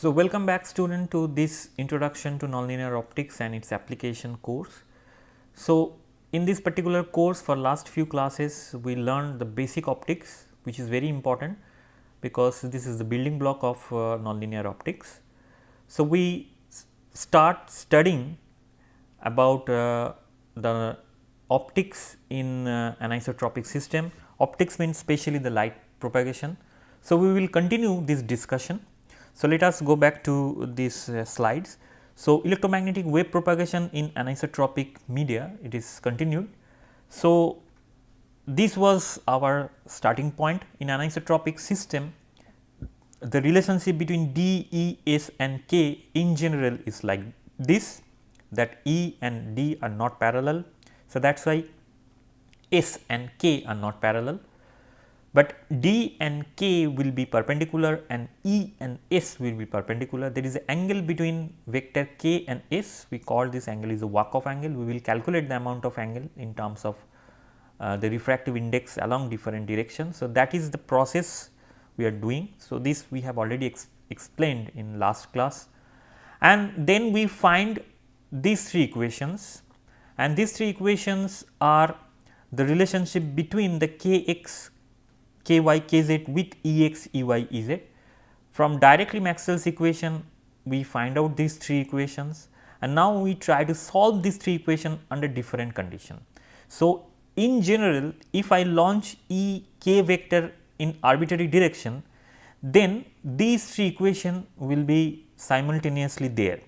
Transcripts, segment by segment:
So, welcome back student to this introduction to nonlinear optics and its application course. So, in this particular course for last few classes we learned the basic optics, which is very important because this is the building block of nonlinear optics. So, we start studying about the optics in an isotropic system. Optics means specially the light propagation. So, we will continue this discussion. So, let us go back to these slides. So, electromagnetic wave propagation in anisotropic media, it is continued. So, this was our starting point. In anisotropic system, the relationship between D, E, S and K in general is like this, that E and D are not parallel. So, that is why S and K are not parallel, but D and K will be perpendicular and E and S will be perpendicular. There is an angle between vector K and S, we call this angle is a Markov angle. We will calculate the amount of angle in terms of the refractive index along different directions. So, that is the process we are doing. So, this we have already explained in last class, and then we find these three equations, and these three equations are the relationship between the Kx, Ky, Kz with Ex, Ey, Ez. From directly Maxwell's equation we find out these three equations, and now we try to solve these three equations under different condition. So, in general if I launch E k vector in arbitrary direction, then these three equations will be simultaneously there.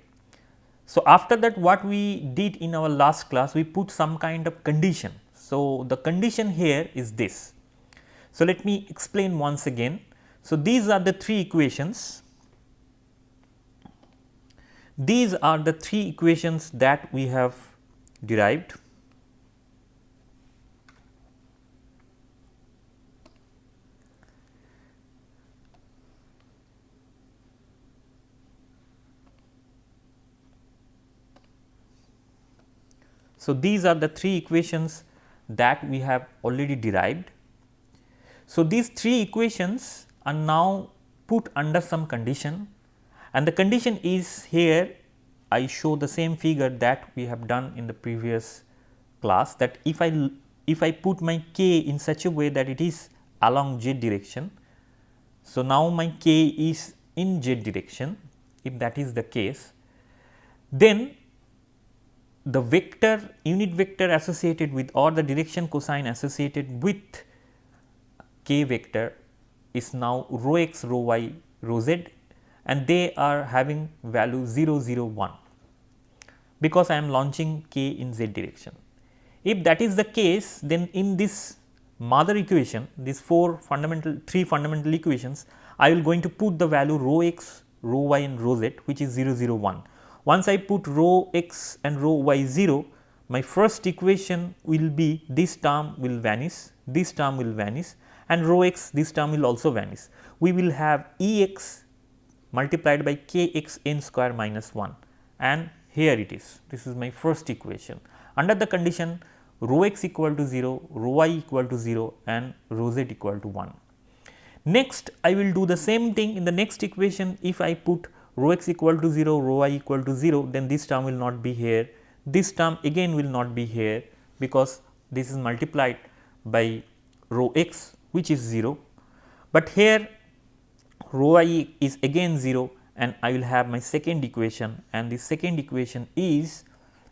So, after that what we did in our last class, we put some kind of condition. So, the condition here is this. So, let me explain once again. So, these are the three equations. These are the three equations that we have derived. So, these are the three equations that we have already derived. So, these three equations are now put under some condition, and the condition is here. I show the same figure that we have done in the previous class, that if I put my k in such a way that it is along z direction. So, now my k is in z direction. If that is the case, then the vector, unit vector associated with, or the direction cosine associated with k vector is now rho x, rho y, rho z, and they are having value 0, 0, 1, because I am launching k in z direction. If that is the case, then in this mother equation, these three fundamental equations, I will going to put the value rho x, rho y and rho z, which is 0, 0, 1. Once I put rho x and rho y 0, my first equation will be, this term will vanish, this term will vanish, and rho x, this term will also vanish. We will have E x multiplied by k x n square minus 1, and here it is. This is my first equation under the condition rho x equal to 0, rho y equal to 0 and rho z equal to 1. Next, I will do the same thing in the next equation. If I put rho x equal to 0, rho y equal to 0, then this term will not be here, this term again will not be here, because this is multiplied by rho x, which is 0, but here rho y is again 0, and I will have my second equation, and the second equation is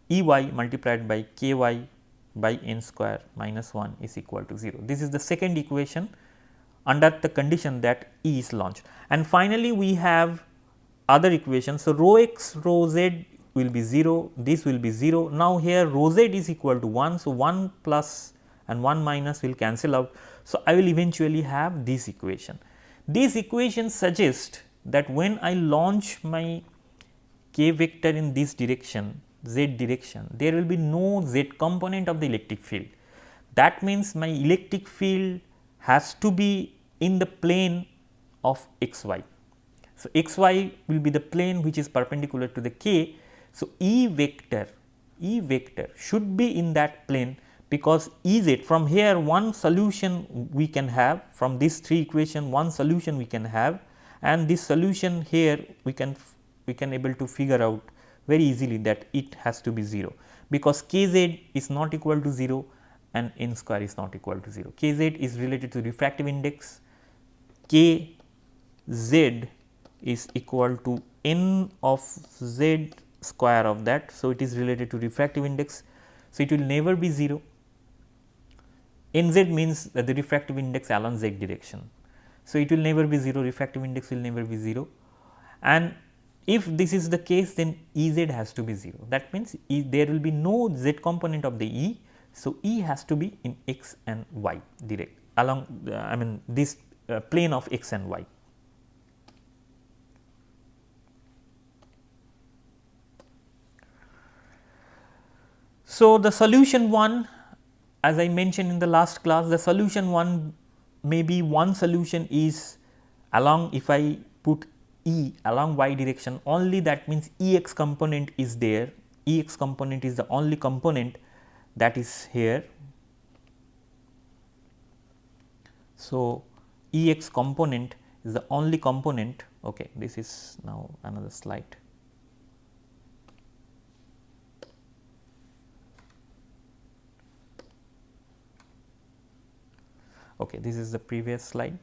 E y multiplied by k y by n square minus 1 is equal to 0. This is the second equation under the condition that E is launched, and finally we have other equations. So, rho x, rho z will be 0, this will be 0. Now, here rho z is equal to 1. So, 1 plus and 1 minus will cancel out. So, I will eventually have this equation. These equations suggest that when I launch my k vector in this direction, z direction, there will be no z component of the electric field. That means, my electric field has to be in the plane of x y. So, x y will be the plane which is perpendicular to the k. So, E vector should be in that plane, because E z, from here one solution we can have, from these three equation one solution we can have, and this solution here we can able to figure out very easily that it has to be 0, because kz is not equal to 0 and n square is not equal to 0. Kz is related to refractive index, kz is equal to n of z square of that. So, it is related to refractive index. So, it will never be 0. Nz means that the refractive index along z direction. So, it will never be 0, refractive index will never be 0, and if this is the case, then Ez has to be 0. That means, there will be no z component of the E. So, E has to be in x and y direct along this plane of x and y. So, the solution 1, as I mentioned in the last class, the solution 1 may be one solution is along, if I put E along y direction only, that means Ex component is there, Ex component is the only component that is here. So, Ex component is the only component. Okay, this is now another slide. Okay, this is the previous slide.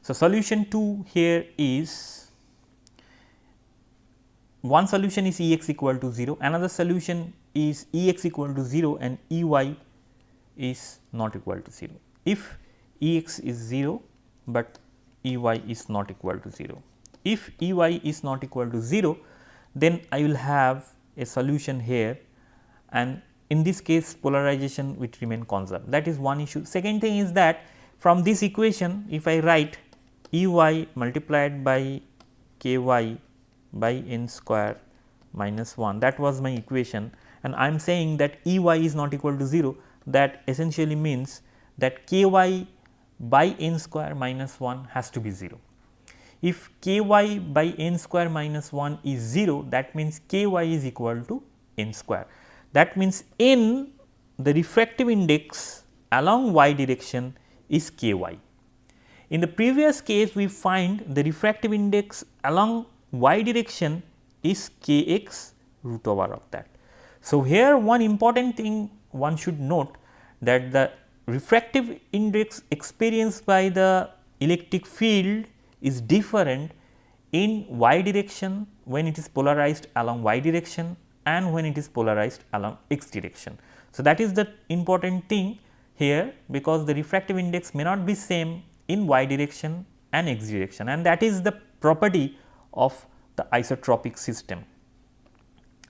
So, solution 2 here is, one solution is Ex equal to 0, another solution is Ex equal to 0 and Ey is not equal to 0. If Ex is 0, but Ey is not equal to 0. If Ey is not equal to 0, then I will have a solution here, and in this case polarization will remain conserved. That is one issue. Second thing is that from this equation, if I write Ey multiplied by ky by n square minus 1, that was my equation, and I am saying that Ey is not equal to 0, that essentially means that ky by n square minus 1 has to be 0. If ky by n square minus 1 is 0, that means ky is equal to n square. That means n, the refractive index along y direction is ky. In the previous case, we find the refractive index along y direction is kx root over of that. So, here one important thing one should note, that the refractive index experienced by the electric field is different in y direction when it is polarized along y direction and when it is polarized along x direction. So, that is the important thing here, because the refractive index may not be same in y direction and x direction, and that is the property of the isotropic system.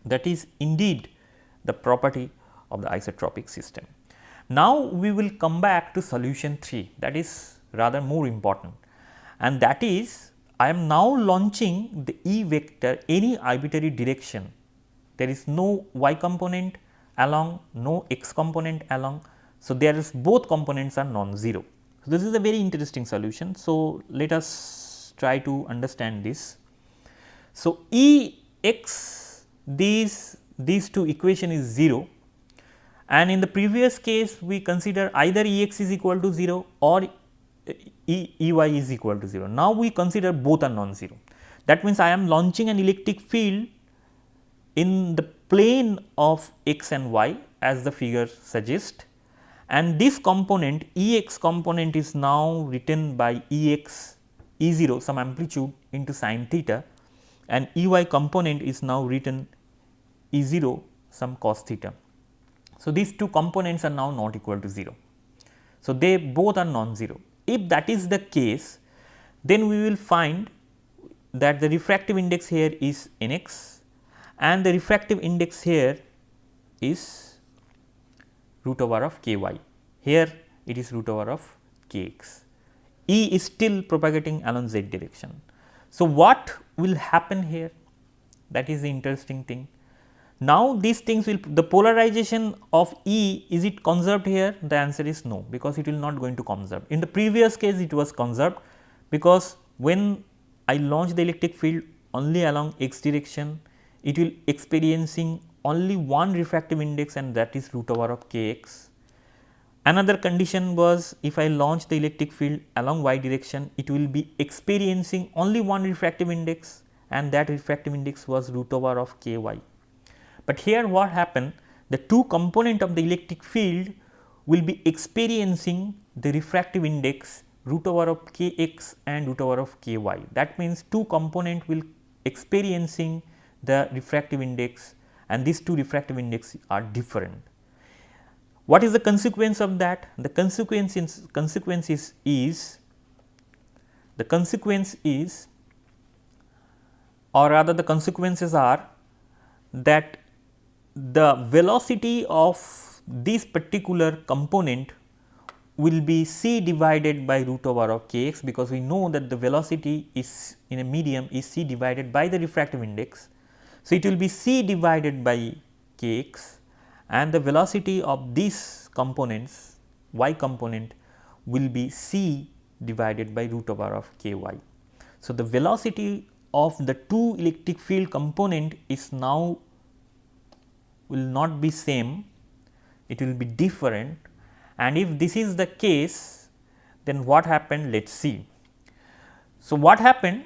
That is indeed the property of the isotropic system. Now, we will come back to solution 3, that is rather more important, and that is, I am now launching the E vector any arbitrary direction. There is no y component along, no x component along. So, there is both components are non-zero. So, this is a very interesting solution. So, let us try to understand this. So, E x, these two equation is 0, and in the previous case we consider either E x is equal to 0 or E y is equal to 0. Now, we consider both are non-zero. That means, I am launching an electric field in the plane of x and y as the figure suggests, and this component E x component is now written by E x E 0 some amplitude into sin theta, and E y component is now written E 0 some cos theta. So, these two components are now not equal to 0. So, they both are non-zero. If that is the case, then we will find that the refractive index here is n x and the refractive index here is root over of k y. Here it is root over of k x. E is still propagating along z direction. So, what will happen here? That is the interesting thing. Now, these things will, the polarization of E, is it conserved here? The answer is no, because it will not going to conserve. In the previous case it was conserved, because when I launch the electric field only along x direction, it will experiencing only one refractive index, and that is root over of k x. Another condition was, if I launch the electric field along y direction, it will be experiencing only one refractive index, and that refractive index was root over of k y. But here what happened, the two component of the electric field will be experiencing the refractive index root over of k x and root over of k y. That means, two component will experiencing the refractive index, and these two refractive index are different. What is the consequence of that? The consequence is, or rather the consequences are that the velocity of this particular component will be c divided by root over of k x, because we know that the velocity is in a medium is c divided by the refractive index. So, it will be c divided by k x, and the velocity of these components y component will be c divided by root over of k y. So, the velocity of the two electric field component is now will not be same, it will be different, and if this is the case, then what happened, let us see. So, what happened,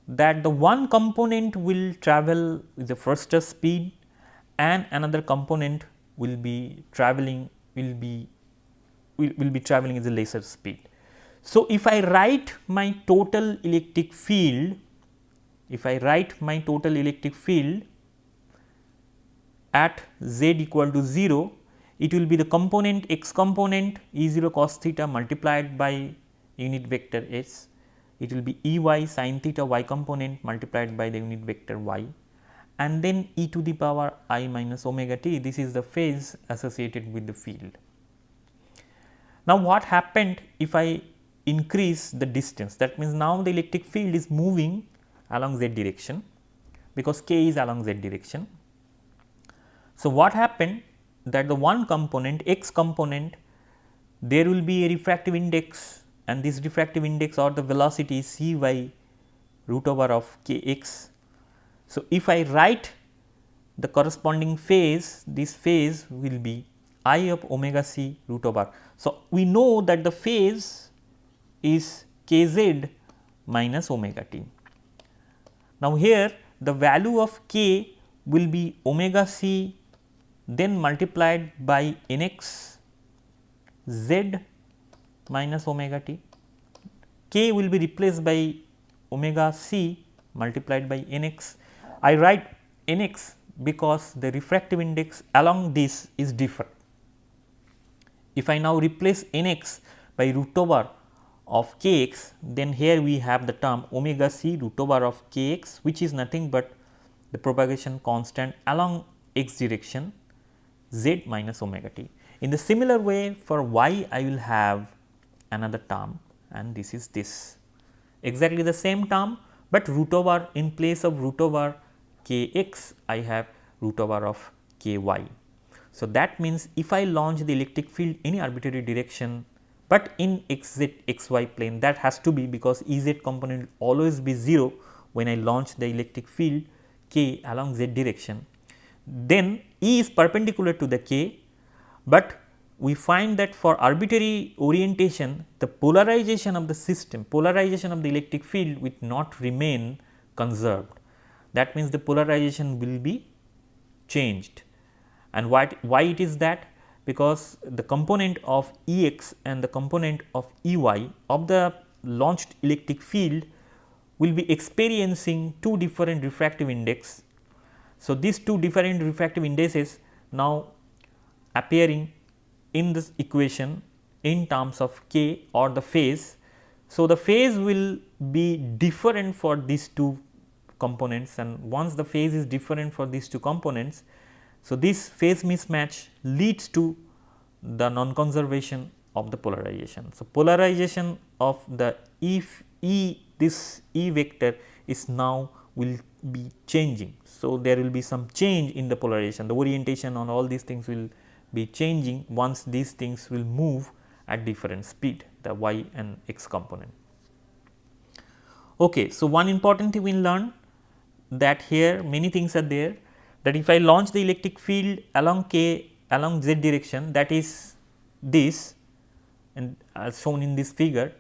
that the one component will travel with the faster speed and another component will be traveling traveling with a lesser speed. So, if I write my total electric field, at z equal to 0, it will be the component x component E 0 cos theta multiplied by unit vector s, it will be E y sin theta y component multiplied by the unit vector y, and then e to the power I minus omega t, this is the phase associated with the field. Now, what happened if I increase the distance? That means, now the electric field is moving along z direction, because k is along z direction. So, what happened, that the one component x component, there will be a refractive index, and this refractive index or the velocity is c by root over of k x. So, if I write the corresponding phase, this phase will be I of omega c root over. So, we know that the phase is k z minus omega t. Now, here the value of k will be omega c, then multiplied by n x z minus omega t. K will be replaced by omega c multiplied by n x. I write n x because the refractive index along this is different. If I now replace n x by root over of k x, then here we have the term omega c root over of k x, which is nothing but the propagation constant along x direction z minus omega t. In the similar way, for y I will have another term, and this is this exactly the same term, but root over, in place of root over k x I have root over of k y. So, that means, if I launch the electric field any arbitrary direction, but in x z x y plane, that has to be, because E z component will always be 0 when I launch the electric field k along z direction, then E is perpendicular to the k, but we find that for arbitrary orientation, the polarization of the system, polarization of the electric field will not remain conserved. That means, the polarization will be changed. And why it is that? Because the component of E x and the component of E y of the launched electric field will be experiencing two different refractive index. So, these two different refractive indices now appearing in this equation in terms of k or the phase. So, the phase will be different for these two components, and once the phase is different for these two components, so this phase mismatch leads to the non conservation of the polarization. So, polarization of the this E vector is now will be changing. So, there will be some change in the polarization, the orientation on all these things will be changing once these things will move at different speed, the y and x component. Okay, so, one important thing we learn, that here many things are there, that if I launch the electric field along k along z direction, that is this, and as shown in this figure,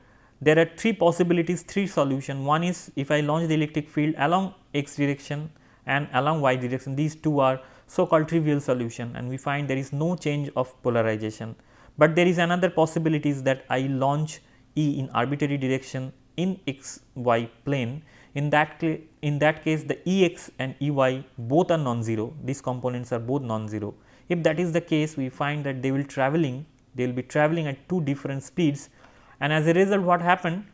there are three possibilities, three solution. One is if I launch the electric field along x direction and along y direction, these two are so called trivial solution, and we find there is no change of polarization. But there is another possibility is that I launch E in arbitrary direction in x y plane. In that case the E x and E y both are non-zero, these components are both non-zero. If that is the case, we find that they will be travelling at two different speeds, and as a result what happened,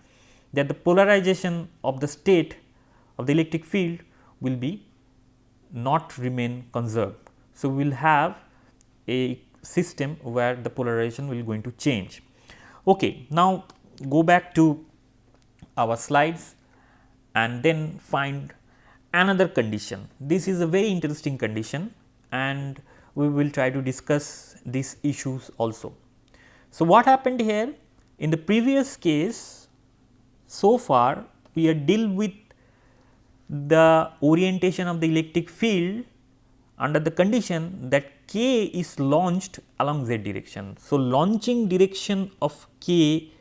that the polarization of the state of the electric field will be not remain conserved. So, we will have a system where the polarization will going to change. Okay, now go back to our slides and then find another condition. This is a very interesting condition, and we will try to discuss these issues also. So, what happened here in the previous case, so far we are deal with the orientation of the electric field under the condition that k is launched along z direction. So, launching direction of k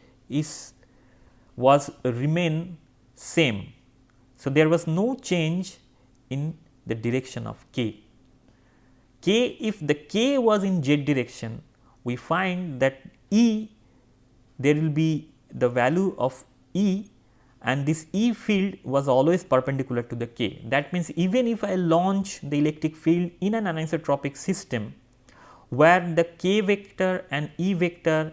was remain same. So, there was no change in the direction of k. If the k was in z direction, we find that E, there will be the value of E, and this E field was always perpendicular to the k. That means, even if I launch the electric field in an anisotropic system where the k vector and E vector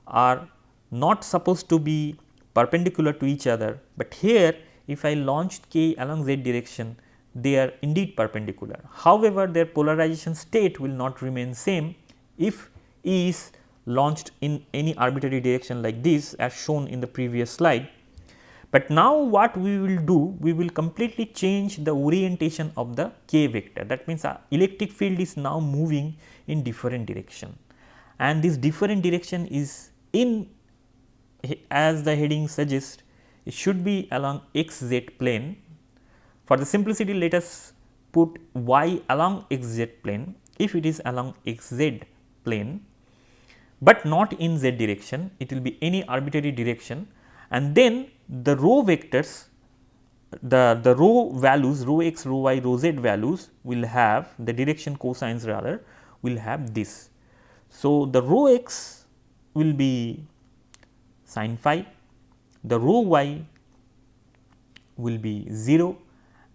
are not supposed to be perpendicular to each other, but here if I launched k along z direction, they are indeed perpendicular. However, their polarization state will not remain same if E is launched in any arbitrary direction like this, as shown in the previous slide. But now what we will do, we will completely change the orientation of the k vector. That means, electric field is now moving in different direction, and this different direction is in, as the heading suggests, it should be along x z plane. For the simplicity, let us put y along x z plane. If it is along x z plane, but not in z direction, it will be any arbitrary direction, and then the row vectors, the row values, rho x, rho y, rho z values will have the direction cosines rather will have this. So, the rho x will be sin phi, the rho y will be 0,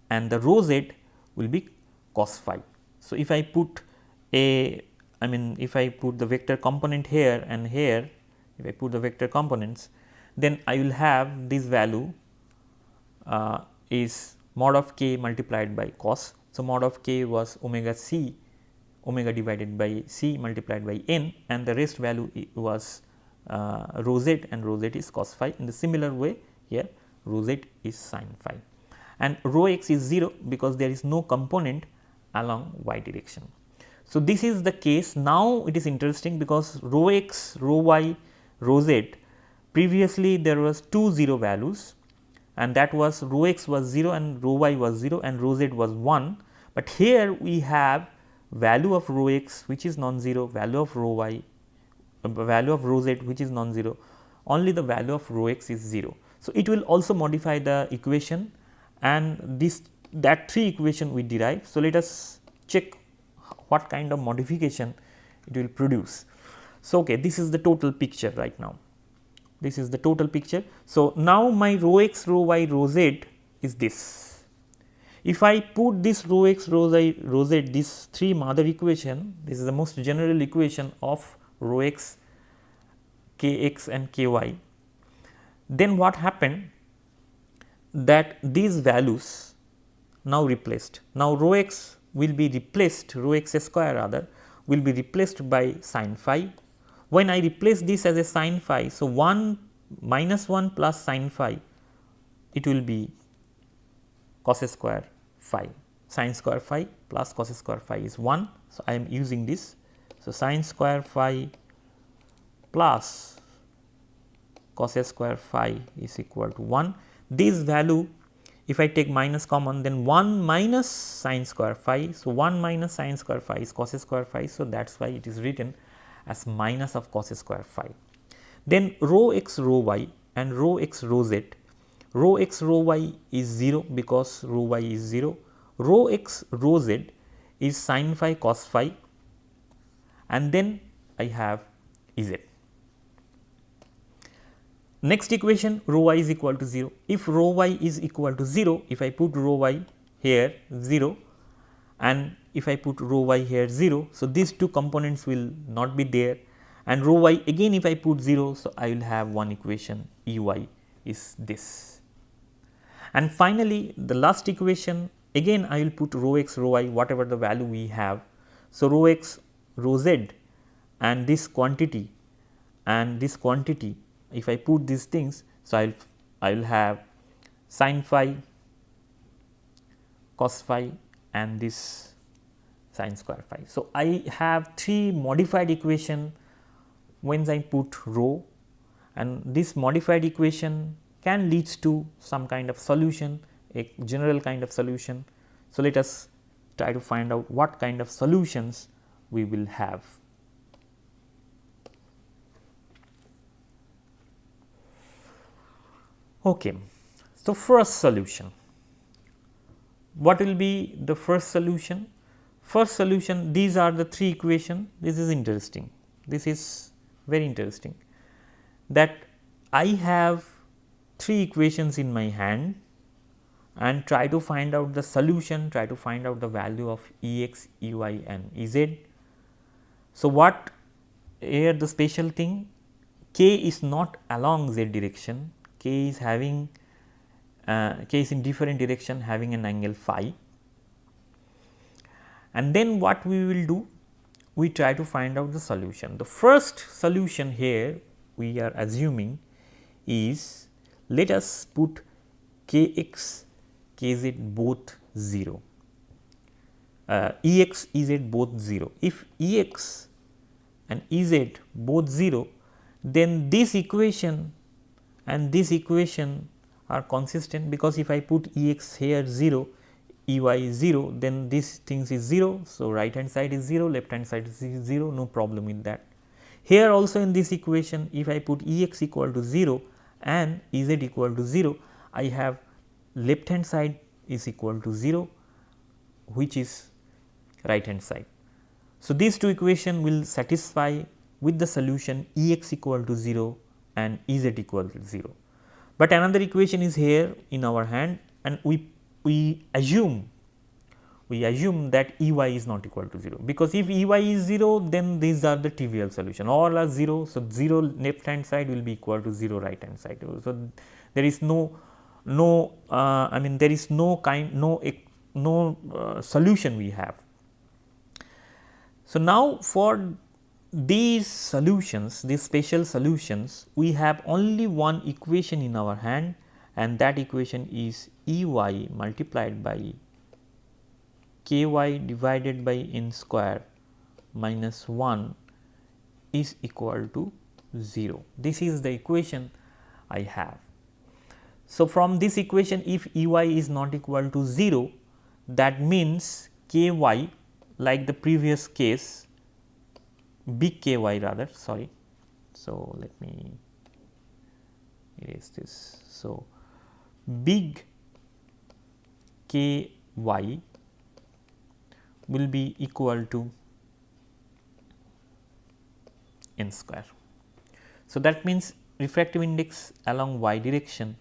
and the rho z will be cos phi. So, if I put if I put the vector component here and here, if I put the vector components, then I will have this value is mod of k multiplied by cos. So, mod of k was omega c, omega divided by c multiplied by n, and the rest value was rho z, and rho z is cos phi. In the similar way, here rho z is sin phi, and rho x is 0 because there is no component along y direction. So, this is the case. Now, it is interesting because rho x, rho y, rho z, previously there was two 0 values, and that was rho x was 0 and rho y was 0 and rho z was 1, but here we have value of rho x which is non-zero, value of rho y, value of rho z which is non-zero, only the value of rho x is 0. So, it will also modify the equation, and that 3 equation we derive. So, let us check what kind of modification it will produce. So, okay, this is the total picture right now. This is the total picture. So, now my rho x, rho y, rho z is this. If I put this rho x, rho y, rho z, these 3 mother equation, this is the most general equation of rho x, k x and k y, then what happened, that these values now replaced. Now, rho x will be replaced, rho x square rather will be replaced by sin phi. When I replace this as a sin phi, so 1 minus 1 plus sin phi, it will be cos square phi, sin square phi plus cos square phi is 1. So, I am using this. So, sin square phi plus cos square phi is equal to 1. This value if I take minus common, then 1 minus sine square phi. So, 1 minus sine square phi is cos square phi. So, that is why it is written as minus of cos square phi. Then rho x rho y and rho x rho z. Rho x rho y is 0 because rho y is 0. Rho x rho z is sin phi cos phi, and then I have Z. Next equation, rho y is equal to 0. If rho y is equal to 0, if I put rho y here 0 and if I put rho y here 0, so these two components will not be there, and rho y again if I put 0, so I will have one equation E y is this. And finally, the last equation, again I will put rho x rho y whatever the value we have. So, rho x rho z and this quantity and this quantity, if I put these things, so I will have sin phi cos phi and this sin square phi. So, I have 3 modified equation when I put rho, and this modified equation can leads to some kind of solution, a general kind of solution. So, let us try to find out what kind of solutions we will have. Okay. So, first solution, what will be the first solution? First solution, these are the 3 equations. This is interesting, this is very interesting, that I have 3 equations in my hand and try to find out the solution, try to find out the value of E x, E y and E z. So, what here the special thing, k is not along z direction, k is having k is in different direction having an angle phi, and then what we will do, we try to find out the solution. The first solution here we are assuming is, let us put k x, k z both 0, E x, E z both 0. If E x and E z both 0, then this equation and this equation are consistent, because if I put E x here 0, E y is 0, then this things is 0. So, right hand side is 0, left hand side is 0, no problem with that. Here also in this equation, if I put E x equal to 0 and E z equal to 0, I have left hand side is equal to 0, which is right hand side. So, these two equations will satisfy with the solution E x equal to 0 and E z equal to 0. But another equation is here in our hand, and we assume that E y is not equal to 0, because if E y is 0, then these are the trivial solution, all are 0. So, 0 left hand side will be equal to 0 right hand side. So, there is I mean there is no solution we have. So, now for these solutions, these special solutions, we have only one equation in our hand, and that equation is E y multiplied by k y divided by n square minus 1 is equal to 0. This is the equation I have. So, from this equation, if E y is not equal to 0, that means k y, like the previous case, big k y rather, sorry. So, let me erase this. So, big k y will be equal to n square. So, that means refractive index along y direction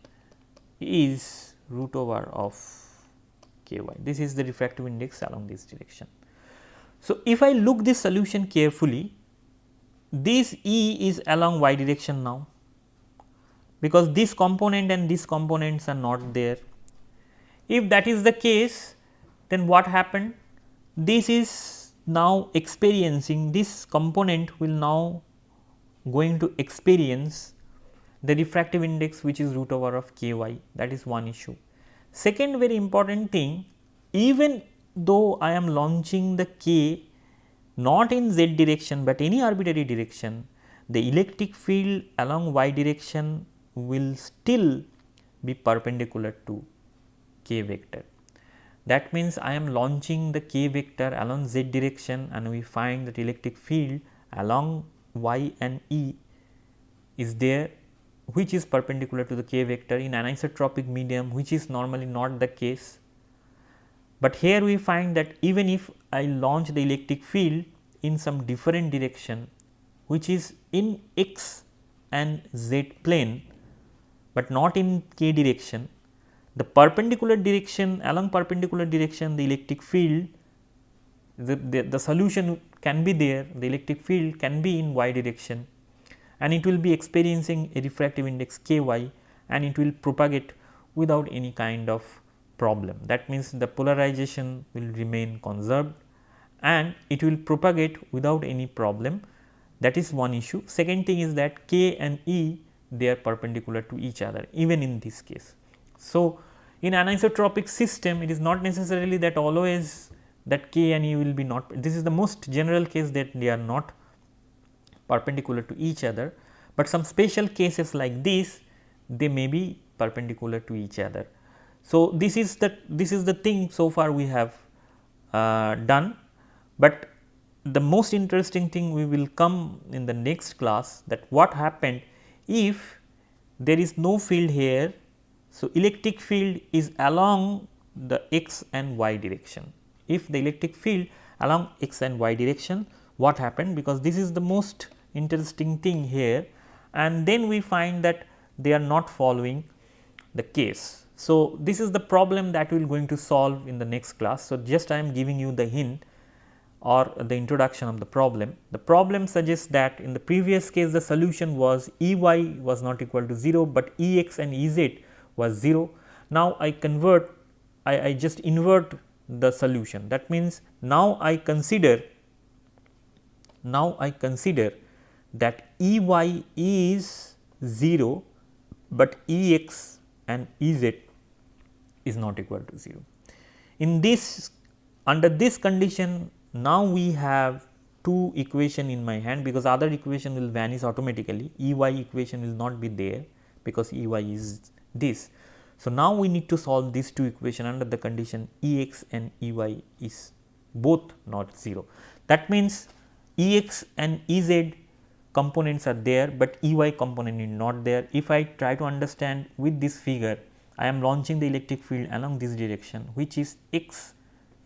is root over of k y. This is the refractive index along this direction. So, if I look this solution carefully, this E is along y direction now, because this component and these components are not there. If that is the case, then what happened? This is now experiencing, this component will now going to experience the refractive index which is root over of k y, that is one issue. Second very important thing, even though I am launching the k not in z direction, but any arbitrary direction, the electric field along y direction will still be perpendicular to k vector. That means I am launching the k vector along z direction, and we find that electric field along y and e is there, which is perpendicular to the k vector in anisotropic medium, which is normally not the case. But here we find that even if I launch the electric field in some different direction, which is in x and z plane, but not in k direction, the perpendicular direction, along perpendicular direction, the electric field, the solution can be there, the electric field can be in y direction, and it will be experiencing a refractive index ky, and it will propagate without any kind of problem. That means, the polarization will remain conserved and it will propagate without any problem. That is one issue. Second thing is that k and e, they are perpendicular to each other even in this case. So, in anisotropic system, it is not necessarily that always that k and e will be not, this is the most general case that they are not perpendicular to each other, but some special cases like this, they may be perpendicular to each other. So, this is the thing so far we have done, but the most interesting thing we will come in the next class, that what happened if there is no field here. So, electric field is along the x and y direction. If the electric field along x and y direction, what happened, because this is the most interesting thing here, and then we find that they are not following the case. So, this is the problem that we are going to solve in the next class. So, just I am giving you the hint or the introduction of the problem. The problem suggests that in the previous case the solution was E y was not equal to 0, but E x and E z was 0. Now, I just invert the solution. That means, now I consider that E y is 0, but E x and E z is not equal to 0. In this, under this condition, now we have two equation in my hand, because other equation will vanish automatically. E y equation will not be there, because E y is this. So, now we need to solve these two equation under the condition E x and E y is both not 0. That means, E x and E z components are there, but E y component is not there. If I try to understand with this figure, I am launching the electric field along this direction, which is x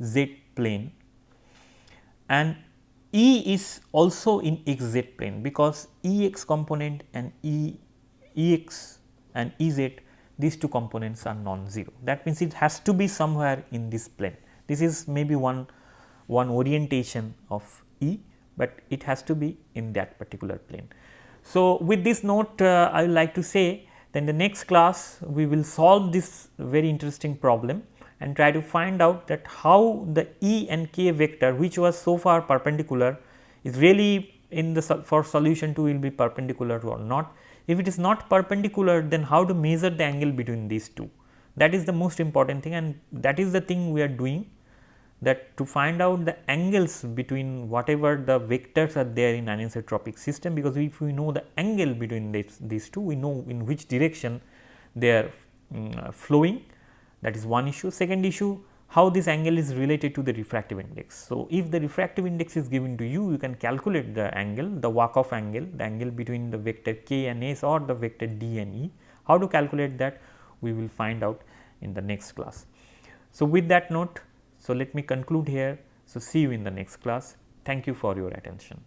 z plane, and E is also in x z plane, because E x component and E x and E z, these two components are non-zero. That means, it has to be somewhere in this plane. This is maybe one orientation of E, but it has to be in that particular plane. So, with this note, I would like to say that in the next class we will solve this very interesting problem and try to find out that how the E and k vector, which was so far perpendicular, is really in the for solution 2 will be perpendicular or not. If it is not perpendicular, then how to measure the angle between these two? That is the most important thing, and that is the thing we are doing, that to find out the angles between whatever the vectors are there in anisotropic system, because if we know the angle between these two, we know in which direction they are flowing. That is one issue. Second issue, how this angle is related to the refractive index. So, if the refractive index is given to you, you can calculate the angle, the walk-off angle, the angle between the vector k and s or the vector d and e. How to calculate that, we will find out in the next class. So, with that note, so let me conclude here. So, see you in the next class. Thank you for your attention.